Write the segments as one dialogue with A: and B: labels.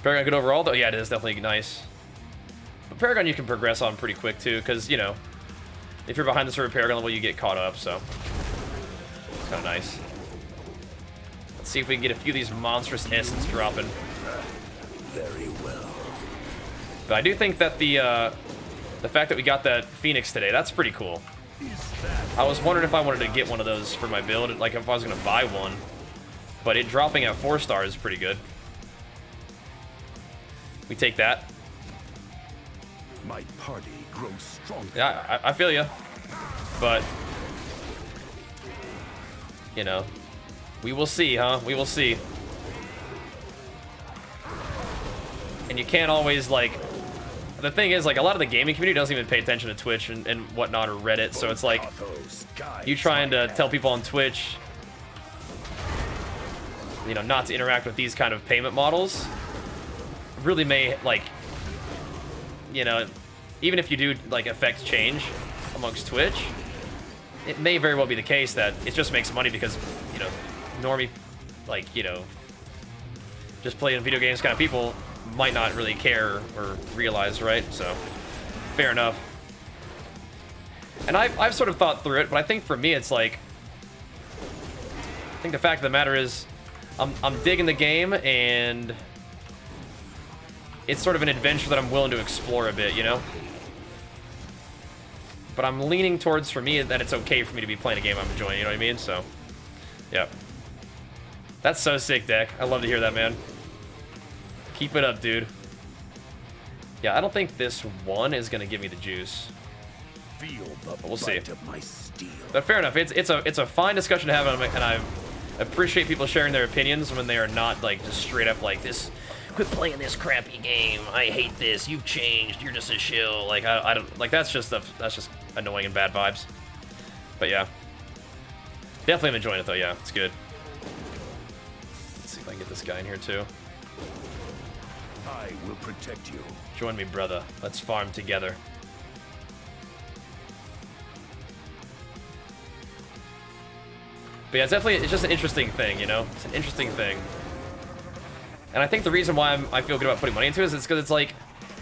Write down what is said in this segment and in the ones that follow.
A: Paragon good overall, though? Yeah, it is definitely nice. But Paragon you can progress on pretty quick, too, because, you know, if you're behind the server Paragon level, you get caught up, so it's kind of nice. Let's see if we can get a few of these monstrous essence dropping.
B: Very well.
A: But I do think that the fact that we got that Phoenix today, that's pretty cool. I was wondering if I wanted to get one of those for my build, like if I was going to buy one. But it dropping at 4 stars is pretty good. We take that.
B: My party grows stronger.
A: Yeah, I feel you. But, you know, we will see, huh? We will see. And you can't always, like... The thing is, like, a lot of the gaming community doesn't even pay attention to Twitch and whatnot or Reddit, so it's like, you trying to tell people on Twitch, you know, not to interact with these kind of payment models, really may, like, you know, even if you do, like, affect change amongst Twitch, it may very well be the case that it just makes money because, you know, normie, like, you know, just playing video games kind of people might not really care or realize, right? So, fair enough. And I've sort of thought through it, but I think for me it's like, I think the fact of the matter is, I'm digging the game, and it's sort of an adventure that I'm willing to explore a bit, you know? But I'm leaning towards, for me, that it's okay for me to be playing a game I'm enjoying, you know what I mean? So, yeah. That's so sick, Deck. I love to hear that, man. Keep it up, dude. Yeah, I don't think this one is gonna give me the juice.
B: Feel the
A: but we'll see.
B: of my steel.
A: But fair enough. It's a fine discussion to have, and I appreciate people sharing their opinions when they are not like just straight up like this. Quit playing this crappy game. I hate this. You've changed. You're just a shill. Like I don't like that's just annoying and bad vibes. But yeah, definitely am enjoying it though. Yeah, it's good. Let's see if I can get this guy in here too.
B: I will protect you.
A: Join me, brother. Let's farm together. But yeah, it's just an interesting thing, you know? It's an interesting thing. And I think the reason why I feel good about putting money into it is because it's like,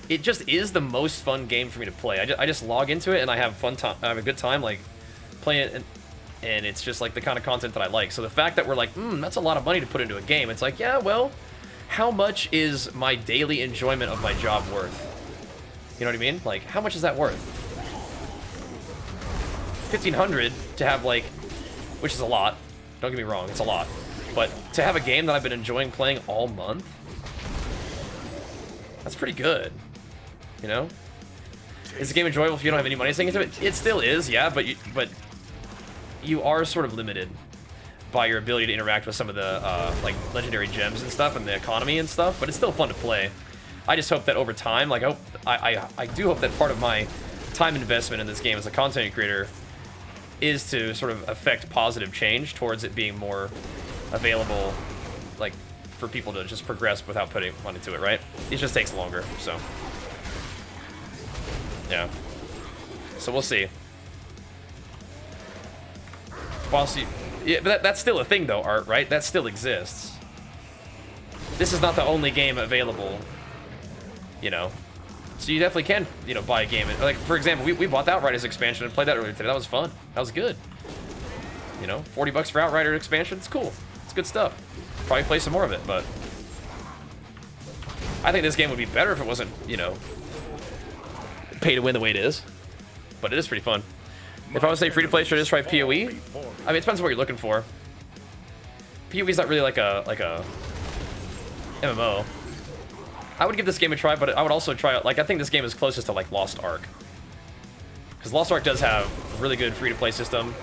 A: it just is the most fun game for me to play. I just log into it and I have fun time. I have a good time, like, playing it, and it's just like the kind of content that I like. So the fact that we're like, that's a lot of money to put into a game. It's like, yeah, well, how much is my daily enjoyment of my job worth? You know what I mean? Like, how much is that worth? 1,500 to have, like, which is a lot. Don't get me wrong, it's a lot. But to have a game that I've been enjoying playing all month, that's pretty good. You know? Is the game enjoyable if you don't have any money sinking into it? It still is, yeah, but you are sort of limited by your ability to interact with some of the like legendary gems and stuff and the economy and stuff, but it's still fun to play. I just hope that over time, like I do hope that part of my time investment in this game as a content creator is to sort of affect positive change towards it being more available, like, for people to just progress without putting money into it, right? It just takes longer, so. Yeah. So we'll see. Yeah, but that's still a thing, though, Art, right? That still exists. This is not the only game available, you know? So you definitely can, you know, buy a game. Like, for example, we bought the Outriders expansion and played that earlier today. That was fun. That was good. You know, 40 bucks for Outrider expansion. It's cool. It's good stuff. Probably play some more of it, but I think this game would be better if it wasn't, you know, pay to win the way it is. But it is pretty fun. If I would say free to play, should I just try PoE? I mean, it depends on what you're looking for. PoE is not really like a MMO. I would give this game a try, but I would also try it. Like, I think this game is closest to like Lost Ark, because Lost Ark does have a really good free to play system,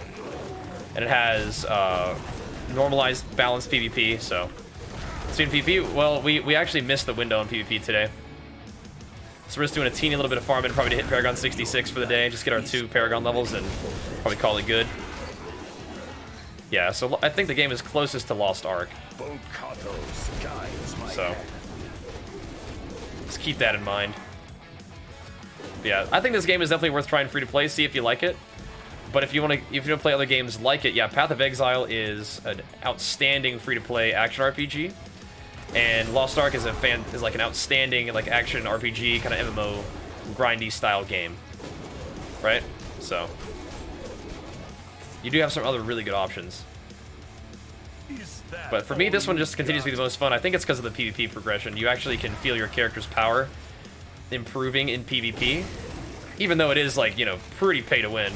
A: and it has normalized balanced PvP. So, in PvP, well, we actually missed the window on PvP today. So we're just doing a teeny little bit of farming, probably to hit Paragon 66 for the day, just get our 2 Paragon levels and probably call it good. Yeah, so I think the game is closest to Lost Ark. So just keep that in mind. But yeah, I think this game is definitely worth trying free to play, see if you like it. But if you want to play other games like it, yeah, Path of Exile is an outstanding free to play action RPG. And Lost Ark is like an outstanding like action RPG kind of MMO grindy style game, right? So you do have some other really good options. But for me, this one just continues to be the most fun. I think it's because of the PvP progression. You actually can feel your character's power improving in PvP, even though it is like, you know, pretty pay to win.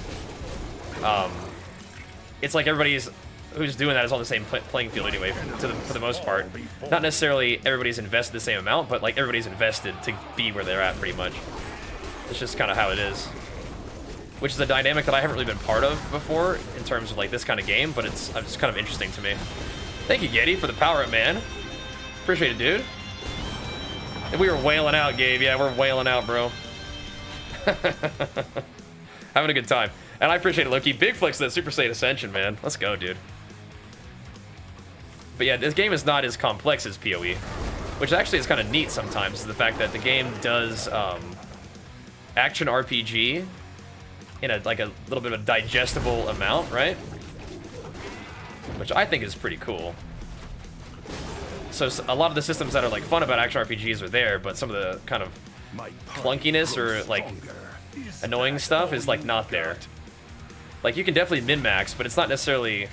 A: It's like everybody's who's doing that is on the same playing field anyway, for the most part. Not necessarily everybody's invested the same amount, but like everybody's invested to be where they're at pretty much. It's just kind of how it is. Which is a dynamic that I haven't really been part of before in terms of like this kind of game, but it's just kind of interesting to me. Thank you, Getty, for the power up, man. Appreciate it, dude. And we were wailing out, Gabe. Yeah, we're wailing out, bro. Having a good time. And I appreciate it, Loki. Big flex to that Super Saiyan Ascension, man. Let's go, dude. But yeah, this game is not as complex as PoE, which actually is kind of neat sometimes, is the fact that the game does action RPG in a little bit of a digestible amount, right? Which I think is pretty cool. So a lot of the systems that are like fun about action RPGs are there, but some of the kind of clunkiness or like annoying stuff is like not there. Like you can definitely min-max, but it's not necessarily,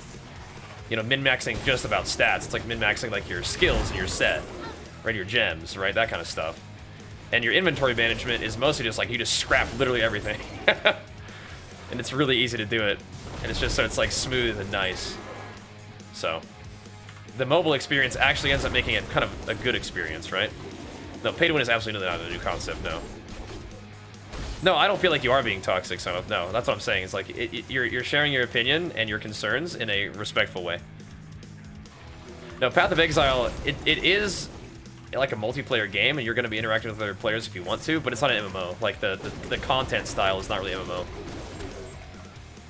A: you know, min-maxing just about stats. It's like min-maxing like your skills and your set, right? Your gems, right? That kind of stuff. And your inventory management is mostly just like you just scrap literally everything. And it's really easy to do it. And it's just so it's like smooth and nice. So the mobile experience actually ends up making it kind of a good experience, right? No, pay to win is absolutely not a new concept, no. No, I don't feel like you are being toxic, son of. No, that's what I'm saying. It's like you're sharing your opinion and your concerns in a respectful way. No, Path of Exile, it is like a multiplayer game, and you're going to be interacting with other players if you want to, but it's not an MMO. Like the content style is not really MMO.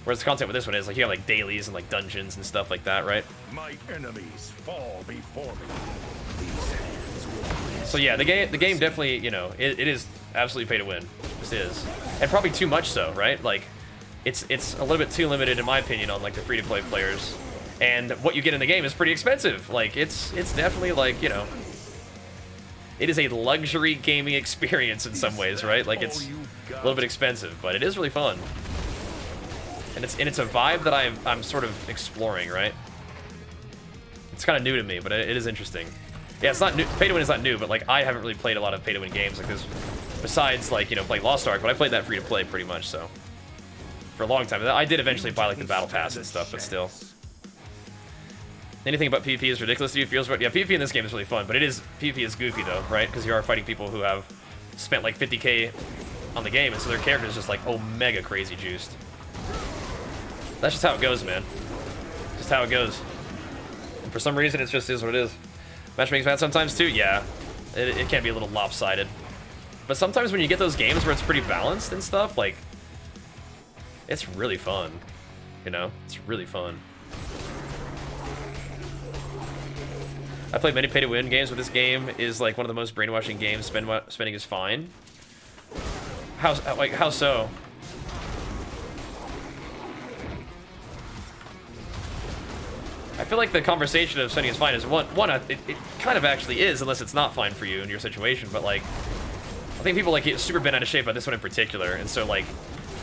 A: Whereas the content with this one is like you have like dailies and like dungeons and stuff like that, right?
B: My enemies fall before me.
A: So yeah, the game definitely, you know, it is absolutely pay to win. This is, and probably too much so, right? Like it's a little bit too limited in my opinion on like the free-to-play players, and what you get in the game is pretty expensive. Like it's definitely like, you know, it is a luxury gaming experience in some ways, right? Like it's a little bit expensive, but it is really fun. And it's a vibe that I'm sort of exploring, right? It's kind of new to me, but it is interesting. Yeah, it's not new. Pay to win is not new, but like I haven't really played a lot of pay to win games like this, besides like, you know, playing Lost Ark. But I played that free to play pretty much, so for a long time. I did eventually buy like the battle pass and stuff, but still. Anything about PvP is ridiculous to you? Feels right? Yeah, PvP in this game is really fun, but PvP is goofy though, right? Because you are fighting people who have spent like 50k on the game, and so their character is just like omega crazy juiced. That's just how it goes, man. Just how it goes. And for some reason, it just is what it is. Matchmaking's bad sometimes, too? Yeah. It can be a little lopsided. But sometimes when you get those games where it's pretty balanced and stuff, like, it's really fun. You know? It's really fun. I played many pay-to-win games, but this game is, like, one of the most brainwashing games. Spending is fine. How so? I feel like the conversation of spending is fine is one it kind of actually is, unless it's not fine for you in your situation, but like I think people like get super bent out of shape by this one in particular, and so like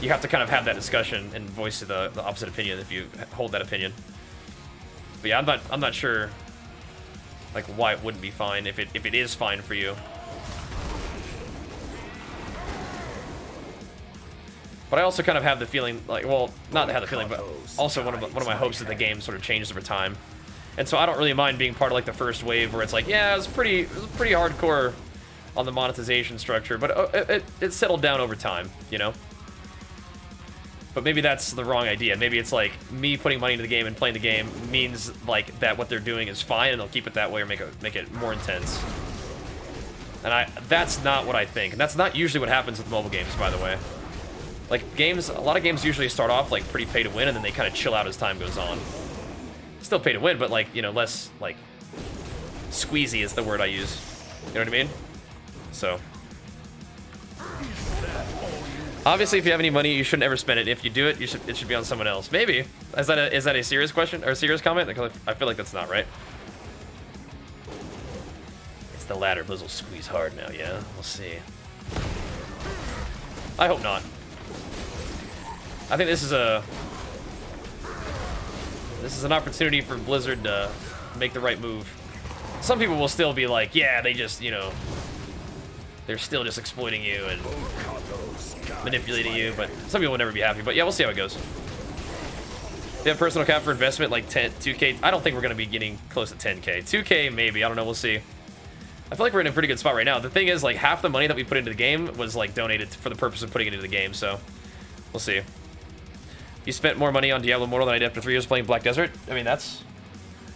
A: you have to kind of have that discussion and voice the opposite opinion if you hold that opinion. But yeah, I'm not sure like why it wouldn't be fine if it is fine for you. But I also kind of have the feeling, like, well, not have the feeling, but also one of my hopes that the game sort of changes over time. And so I don't really mind being part of, like, the first wave where it's like, yeah, it was pretty hardcore on the monetization structure, but it settled down over time, you know? But maybe that's the wrong idea. Maybe it's like me putting money into the game and playing the game means, like, that what they're doing is fine and they'll keep it that way or make it more intense. And that's not what I think. And that's not usually what happens with mobile games, by the way. Like, a lot of games usually start off, like, pretty pay to win, and then they kind of chill out as time goes on. Still pay to win, but, like, you know, less, like, squeezy is the word I use. You know what I mean? So. Obviously, if you have any money, you shouldn't ever spend it. If you do it, it should be on someone else. Maybe. Is that a serious question, or a serious comment? Because I feel like that's not right. the ladder. Blizz will squeeze hard now, yeah? We'll see. I hope not. I think this is an opportunity for Blizzard to make the right move. Some people will still be like, yeah, they just, you know, they're still just exploiting you and manipulating you, but some people will never be happy. But yeah, we'll see how it goes. They have personal cap for investment, like 2K. I don't think we're going to be getting close to 10K. 2K, maybe. I don't know. We'll see. I feel like we're in a pretty good spot right now. The thing is, like, half the money that we put into the game was, like, donated for the purpose of putting it into the game, so we'll see. You spent more money on Diablo Immortal than I did after 3 years playing Black Desert. I mean, that's,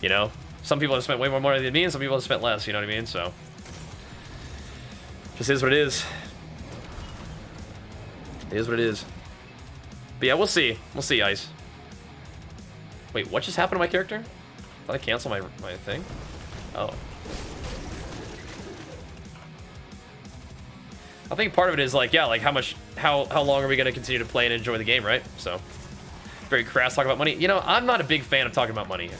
A: you know, some people have spent way more money than me, and some people have spent less, you know what I mean? So, just is what it is. It is what it is. But yeah, we'll see. We'll see, Ice. Wait, what just happened to my character? Did I cancel my thing? Oh. I think part of it is like, yeah, like how long are we gonna continue to play and enjoy the game, right? So, very crass talk about money. You know, I'm not a big fan of talking about money,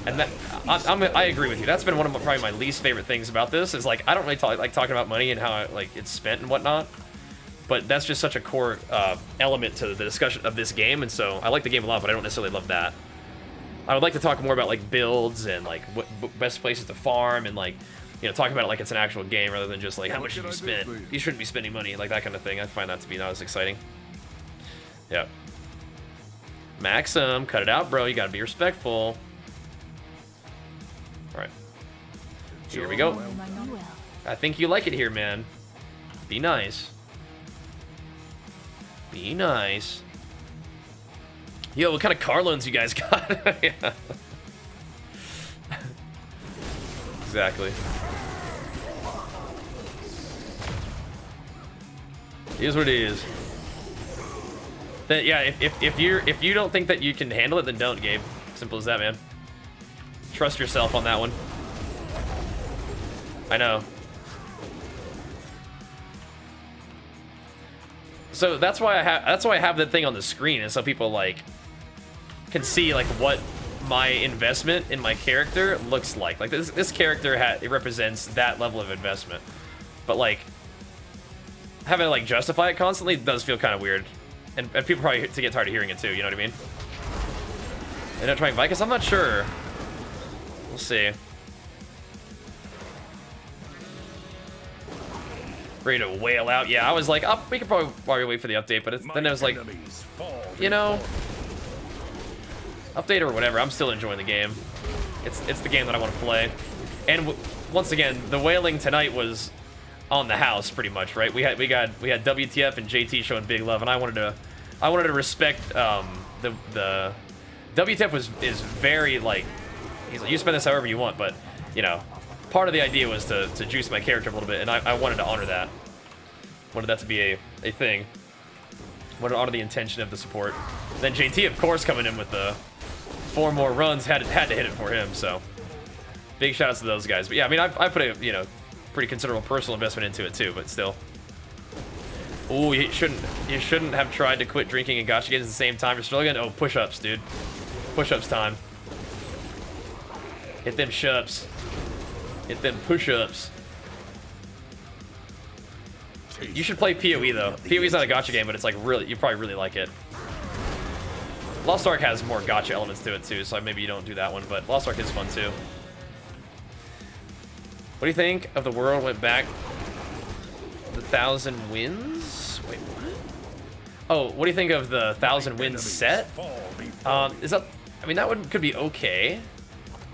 A: and that I agree with you. That's been one of probably my least favorite things about this. Is like I don't really like talking about money and how like it's spent and whatnot. But that's just such a core element to the discussion of this game, and so I like the game a lot, but I don't necessarily love that. I would like to talk more about like builds and like what best places to farm and like, you know, talk about it like it's an actual game rather than just like how much should you spend. You shouldn't be spending money, like that kind of thing. I find that to be not as exciting. Yeah. Maxim, cut it out, bro. You gotta be respectful. All right. Here we go. I think you like it here, man. Be nice. Be nice. Yo, what kind of car loans you guys got? Yeah. Exactly. Here's what it is. Then, yeah, if you don't think that you can handle it, then don't, Gabe. Simple as that, man. Trust yourself on that one. I know. So that's why I have that thing on the screen, and so people like can see like what my investment in my character looks like. Like this character it represents that level of investment, but like having to like justify it constantly does feel kind of weird, and people probably to get tired of hearing it too. You know what I mean? They're not trying Vicus. I'm not sure. We'll see. Ready to wail out. Yeah, I was like, oh, we could probably wait for the update, but then it was like, you know, update or whatever. I'm still enjoying the game. It's the game that I want to play. And once again, the wailing tonight was on the house pretty much, right? We had WTF and JT showing big love, and I wanted to respect the WTF is very like, he's like, you spend this however you want, but you know, part of the idea was to juice my character a little bit, and I wanted to honor that. Wanted that to be a thing. Wanted to honor the intention of the support. Then JT, of course, coming in with the 4 more runs, had to hit it for him, so big shout outs to those guys. But yeah, I mean, I put a, you know, pretty considerable personal investment into it too, but still. Ooh, you shouldn't have tried to quit drinking and gacha games at the same time. You're struggling. Oh, push-ups, dude. Push-ups time. Hit them shups. Hit them push-ups. You should play PoE though. PoE's not a gacha game, but it's like really, you probably really like it. Lost Ark has more gacha elements to it too, so maybe you don't do that one, but Lost Ark is fun too. What do you think of the world went back the 1,000 wins? Wait, what? Oh, what do you think of the 1,000 wins set? Is that? I mean, that could be okay.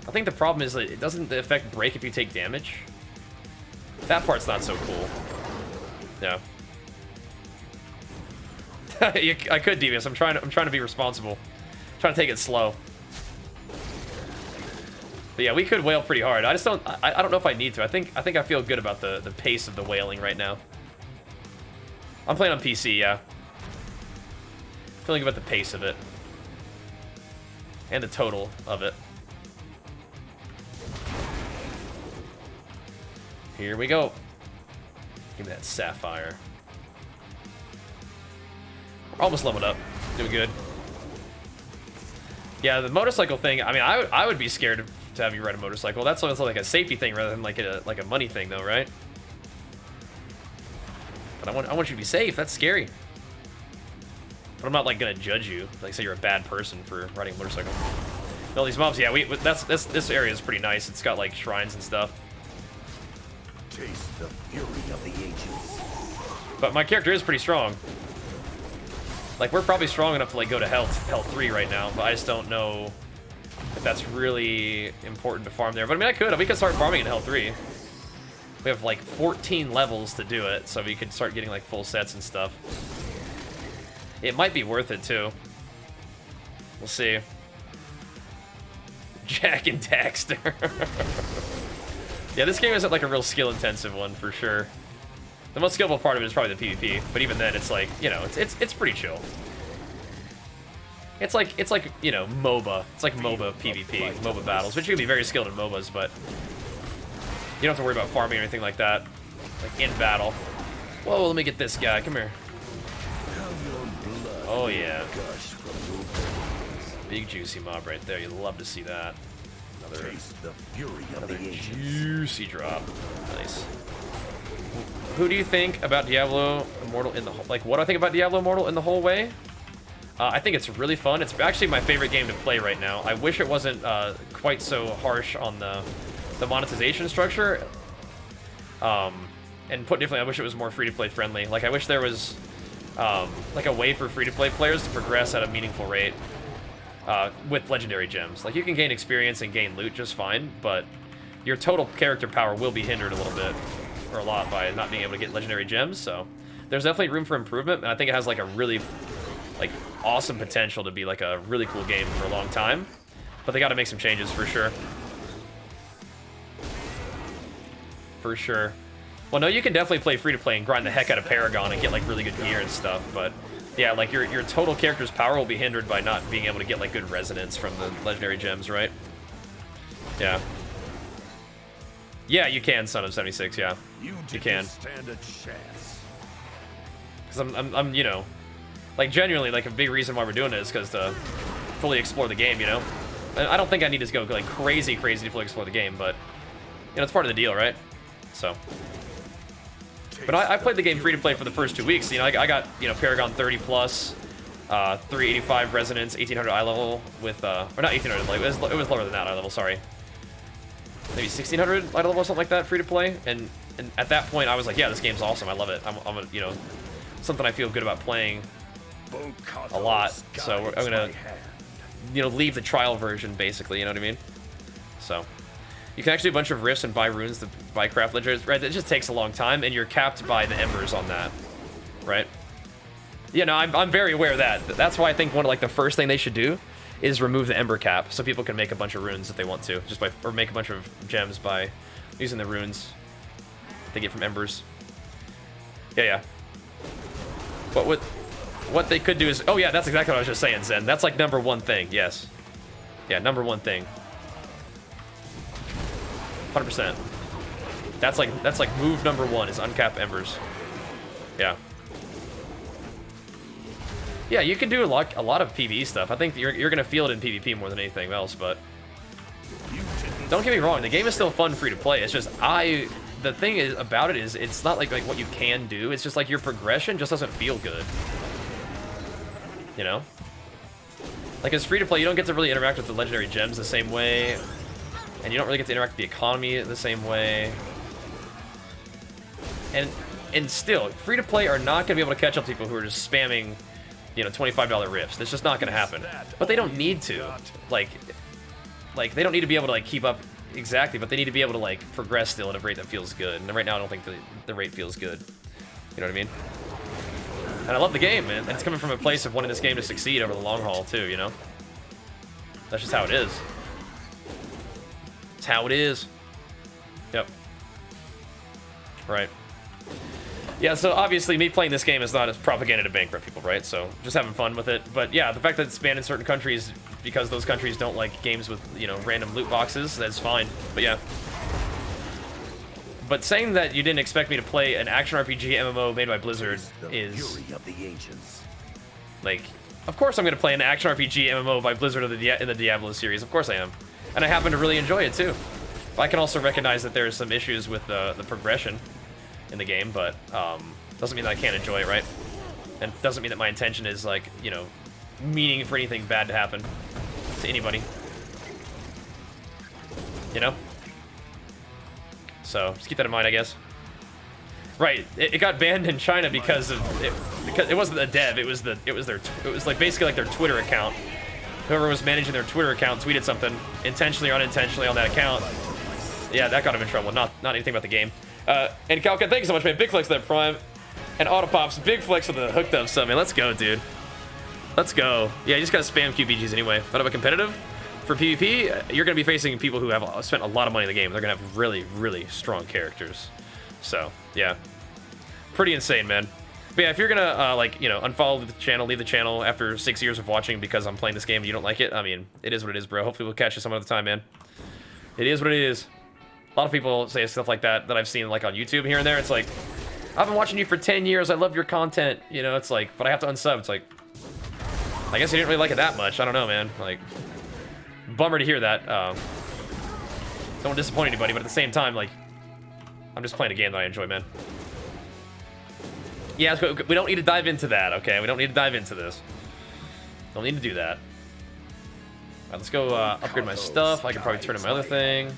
A: I think the problem is that it doesn't the effect break if you take damage. That part's not so cool. Yeah. I could, Devious. I'm trying to be responsible. I'm trying to take it slow. But yeah, we could wail pretty hard. I just don't. I don't know if I need to. I think I feel good about the pace of the wailing right now. I'm playing on PC, yeah. Feeling good about the pace of it and the total of it. Here we go. Give me that sapphire. We're almost leveled up. Doing good. Yeah, the motorcycle thing. I mean, I would be scared to have you ride a motorcycle. That's also like a safety thing rather than like a money thing, though, right? But I want you to be safe. That's scary. But I'm not like gonna judge you. Like say you're a bad person for riding a motorcycle. All these mobs, yeah. This area is pretty nice. It's got like shrines and stuff.
B: Taste the fury of the ages.
A: But my character is pretty strong. Like we're probably strong enough to like go to hell 3 right now, but I just don't know if that's really important to farm there. But I mean, we could start farming in hell 3. We have like 14 levels to do it, so we could start getting like full sets and stuff. It might be worth it too. We'll see. Jack and Daxter. Yeah, this game isn't like a real skill-intensive one for sure. The most skillful part of it is probably the PvP, but even then, it's like, you know, it's pretty chill. It's like you know, MOBA. It's like MOBA PvP, MOBA battles, which you can be very skilled in MOBAs, but you don't have to worry about farming or anything like that, like in battle. Whoa, let me get this guy. Come here. Oh yeah. Big juicy mob right there. You'd love to see that. Another juicy drop. Nice. Who do you think about Diablo Immortal in the like? What do I think about Diablo Immortal in the whole way? I think it's really fun. It's actually my favorite game to play right now. I wish it wasn't quite so harsh on the monetization structure. And put differently, I wish it was more free-to-play friendly. Like I wish there was like a way for free-to-play players to progress at a meaningful rate with legendary gems. Like you can gain experience and gain loot just fine, but your total character power will be hindered a little bit or a lot by not being able to get legendary gems. So there's definitely room for improvement, and I think it has like a really like awesome potential to be like a really cool game for a long time. But they got to make some changes for sure. For sure. Well, no, you can definitely play free-to-play and grind the heck out of Paragon and get, like, really good gear and stuff, but, yeah, like, your total character's power will be hindered by not being able to get, like, good resonance from the legendary gems, right? Yeah. Yeah, you can, Son of 76, yeah. You can.
B: Stand a chance.
A: Because I'm, you know, like, genuinely, like, a big reason why we're doing it is because to fully explore the game, you know? And I don't think I need to go, like, crazy to fully explore the game, but, you know, it's part of the deal, right? So... But I played the game free-to-play for the first 2 weeks. You know, I got, you know, Paragon 30+, 385 Resonance, 1800 eye level with, or not 1800, like, it was lower than that eye level, sorry. Maybe 1600 eye level or something like that, free-to-play. And at that point, I was like, yeah, this game's awesome. I love it. I'm a, you know, something I feel good about playing a lot. So I'm gonna, you know, leave the trial version, basically, you know what I mean? So... You can actually do a bunch of rifts and buy runes to buy craft ledgers, right? It just takes a long time, and you're capped by the embers on that, right? Yeah, no, I'm very aware of that. That's why I think one of like the first thing they should do is remove the ember cap, so people can make a bunch of runes if they want to, just by or make a bunch of gems by using the runes they get from embers. Yeah. But what they could do is, oh yeah, that's exactly what I was just saying, Zen. That's like number one thing. Yes. Yeah, number one thing. 100%. That's like move number one is uncap embers. Yeah. Yeah, you can do a lot of PvE stuff. I think you're gonna feel it in PvP more than anything else, but don't get me wrong, the game is still fun free to play. It's just the thing is about it is it's not like what you can do. It's just like your progression just doesn't feel good. You know? Like as free to play, you don't get to really interact with the legendary gems the same way. And you don't really get to interact with the economy the same way. And still, free-to-play are not going to be able to catch up to people who are just spamming, you know, $25 rifts. That's just not going to happen. But they don't need to. Like, they don't need to be able to, like, keep up exactly, but they need to be able to, like, progress still at a rate that feels good. And right now, I don't think the rate feels good. You know what I mean? And I love the game, man. And it's coming from a place of wanting this game to succeed over the long haul, too, you know? That's just how it is. How it is. Yep. Right. Yeah, so obviously me playing this game is not as propaganda to bankrupt people, right? So just having fun with it. But yeah, the fact that it's banned in certain countries because those countries don't like games with, you know, random loot boxes, that's fine. But yeah. But saying that you didn't expect me to play an action RPG MMO made by Blizzard is... Like, of course I'm going to play an action RPG MMO by Blizzard in the Diablo series. Of course I am. and I happen to really enjoy it too. But I can also recognize that there's some issues with the progression in the game, but doesn't mean that I can't enjoy it, right? And doesn't mean that my intention is, like, you know, meaning for anything bad to happen to anybody. You know? So just keep that in mind, I guess. Right, it got banned in China because it wasn't a dev, it was like basically like their Twitter account. Whoever was managing their Twitter account tweeted something intentionally or unintentionally on that account. Yeah, that got him in trouble. Not anything about the game. And Calca, thank you so much, man. Big flex for that Prime. And Autopops, big flex for the hooked up sub, man. Let's go, dude. Let's go. Yeah, you just gotta spam QBGs anyway. But if a competitive for PvP, you're gonna be facing people who have spent a lot of money in the game. They're gonna have really, really strong characters. So, yeah. Pretty insane, man. But yeah, if you're gonna, like, you know, unfollow the channel, leave the channel after 6 years of watching because I'm playing this game and you don't like it, I mean, it is what it is, bro. Hopefully we'll catch you some other time, man. It is what it is. A lot of people say stuff like that I've seen, like, on YouTube here and there. It's like, I've been watching you for 10 years. I love your content. You know, it's like, but I have to unsub. It's like, I guess you didn't really like it that much. I don't know, man. Like, bummer to hear that. Don't want to disappoint anybody, but at the same time, like, I'm just playing a game that I enjoy, man. Yeah, we don't need to dive into that, okay? We don't need to dive into this. Don't need to do that. All right, let's go upgrade my stuff. I can probably turn in my other thing.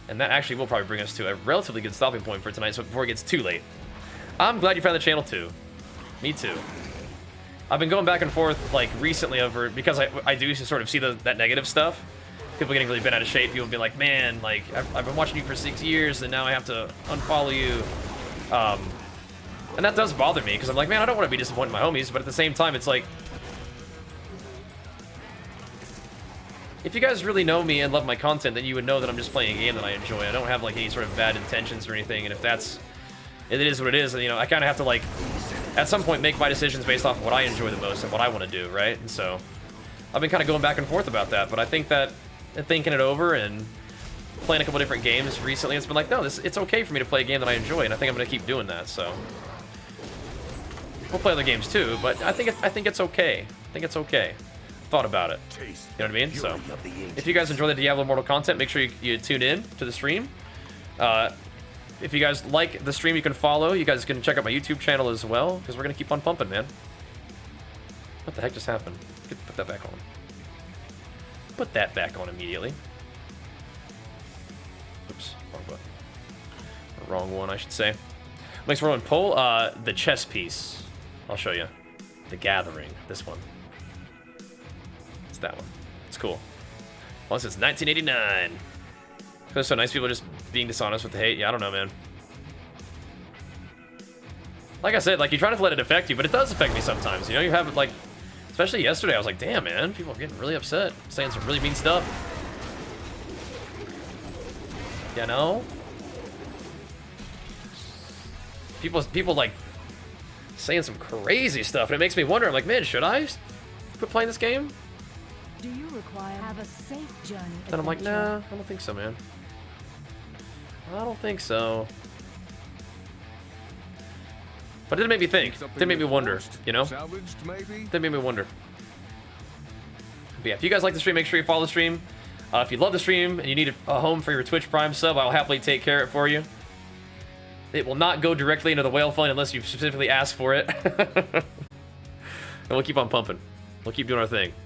A: And that actually will probably bring us to a relatively good stopping point for tonight, so before it gets too late. I'm glad you found the channel too. Me too. I've been going back and forth, like, recently over, because I do sort of see that negative stuff. People getting really bent out of shape. People being like, man, like, I've been watching you for 6 years, and now I have to unfollow you. And that does bother me, because I'm like, man, I don't want to be disappointed in my homies, but at the same time, it's like, if you guys really know me and love my content, then you would know that I'm just playing a game that I enjoy. I don't have, like, any sort of bad intentions or anything, and if it is what it is, and, you know, I kind of have to, like, at some point make my decisions based off of what I enjoy the most and what I want to do, right? And so, I've been kind of going back and forth about that, but I think that thinking it over and playing a couple different games recently, it's been like, no, it's okay for me to play a game that I enjoy, and I think I'm going to keep doing that, so. We'll play other games too, but I think it's okay. I think it's okay. Thought about it. You know what I mean? So, if you guys enjoy the Diablo Immortal content, make sure you tune in to the stream. If you guys like the stream, you can follow. You guys can check out my YouTube channel as well, because we're going to keep on pumping, man. What the heck just happened? Put that back on. Put that back on immediately. Oops, wrong button. Or wrong one, I should say. Next, we're on pull the chess piece. I'll show you. The Gathering. This one. It's that one. It's cool. Well, since 1989. It's so nice people just being dishonest with the hate. Yeah, I don't know, man. Like I said, like, you try not to let it affect you, but it does affect me sometimes. You know, you have, like, especially yesterday, I was like, damn, man, people are getting really upset, saying some really mean stuff. You know? People like, saying some crazy stuff, and it makes me wonder, I'm like, man, should I quit playing this game?
C: Do you require have a safe journey?
A: Then I'm like, nah, I don't think so, man. I don't think so. But it did make me think. It did make me wonder, you know? It did make me wonder. But yeah, if you guys like the stream, make sure you follow the stream. If you love the stream and you need a home for your Twitch Prime sub, I'll happily take care of it for you. It will not go directly into the whale fund unless you specifically ask for it. And we'll keep on pumping. We'll keep doing our thing.